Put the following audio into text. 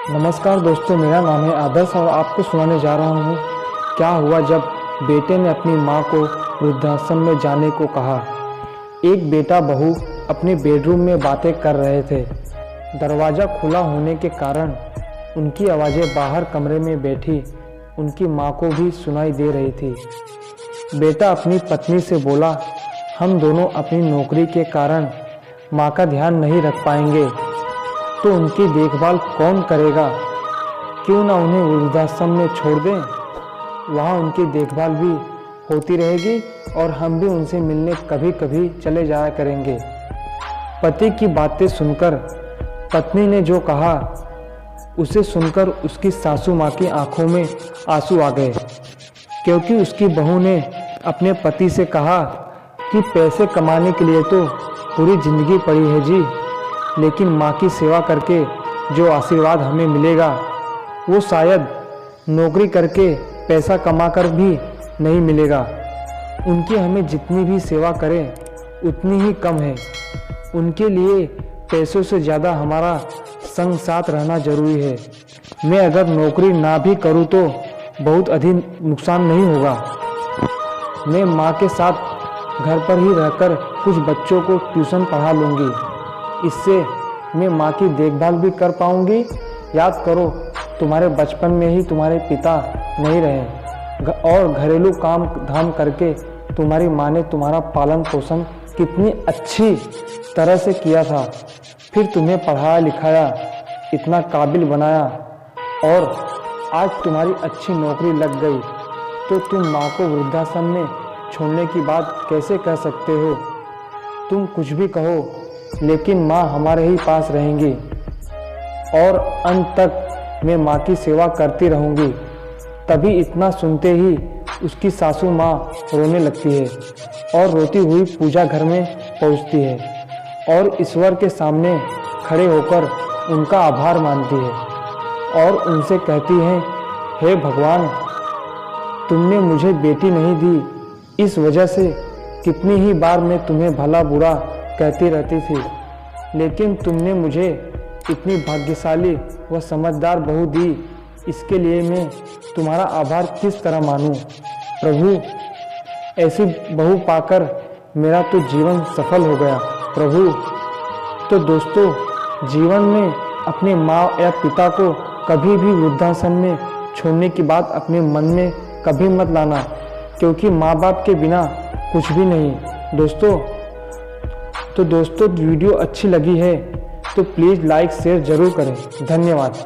नमस्कार दोस्तों, मेरा नाम है आदर्श और आपको सुनाने जा रहा हूँ क्या हुआ जब बेटे ने अपनी माँ को वृद्धाश्रम में जाने को कहा। एक बेटा बहू अपने बेडरूम में बातें कर रहे थे। दरवाज़ा खुला होने के कारण उनकी आवाज़ें बाहर कमरे में बैठी उनकी माँ को भी सुनाई दे रही थी। बेटा अपनी पत्नी से बोला, हम दोनों अपनी नौकरी के कारण माँ का ध्यान नहीं रख पाएंगे, तो उनकी देखभाल कौन करेगा। क्यों ना उन्हें वृद्धाश्रम में छोड़ दें, वहाँ उनकी देखभाल भी होती रहेगी और हम भी उनसे मिलने कभी कभी चले जाया करेंगे। पति की बातें सुनकर पत्नी ने जो कहा उसे सुनकर उसकी सासू माँ की आंखों में आंसू आ गए, क्योंकि उसकी बहू ने अपने पति से कहा कि पैसे कमाने के लिए तो पूरी जिंदगी पड़ी है जी, लेकिन माँ की सेवा करके जो आशीर्वाद हमें मिलेगा वो शायद नौकरी करके पैसा कमाकर भी नहीं मिलेगा। उनकी हमें जितनी भी सेवा करें उतनी ही कम है। उनके लिए पैसों से ज़्यादा हमारा संग साथ रहना जरूरी है। मैं अगर नौकरी ना भी करूँ तो बहुत अधिक नुकसान नहीं होगा। मैं माँ के साथ घर पर ही रहकर कुछ बच्चों को ट्यूशन पढ़ा लूँगी। इससे मैं माँ की देखभाल भी कर पाऊँगी। याद करो, तुम्हारे बचपन में ही तुम्हारे पिता नहीं रहे और घरेलू काम धाम करके तुम्हारी माँ ने तुम्हारा पालन पोषण कितनी अच्छी तरह से किया था। फिर तुम्हें पढ़ाया लिखाया, इतना काबिल बनाया और आज तुम्हारी अच्छी नौकरी लग गई, तो तुम माँ को वृद्धाश्रम में छोड़ने की बात कैसे कह सकते हो। तुम कुछ भी कहो, लेकिन माँ हमारे ही पास रहेंगी और अंत तक मैं माँ की सेवा करती रहूँगी। तभी इतना सुनते ही उसकी सासू माँ रोने लगती है और रोती हुई पूजा घर में पहुँचती है और ईश्वर के सामने खड़े होकर उनका आभार मानती है और उनसे कहती है, हे भगवान, तुमने मुझे बेटी नहीं दी, इस वजह से कितनी ही बार मैं तुम्हें भला बुरा कहती रहती थी, लेकिन तुमने मुझे इतनी भाग्यशाली व समझदार बहू दी। इसके लिए मैं तुम्हारा आभार किस तरह मानूं। प्रभु, ऐसी बहू पाकर मेरा तो जीवन सफल हो गया प्रभु। तो दोस्तों, जीवन में अपने माँ या पिता को कभी भी वृद्धाश्रम में छोड़ने की बात अपने मन में कभी मत लाना, क्योंकि माँ बाप के बिना कुछ भी नहीं दोस्तों। तो दोस्तों, वीडियो अच्छी लगी है तो प्लीज़ लाइक शेयर ज़रूर करें। धन्यवाद।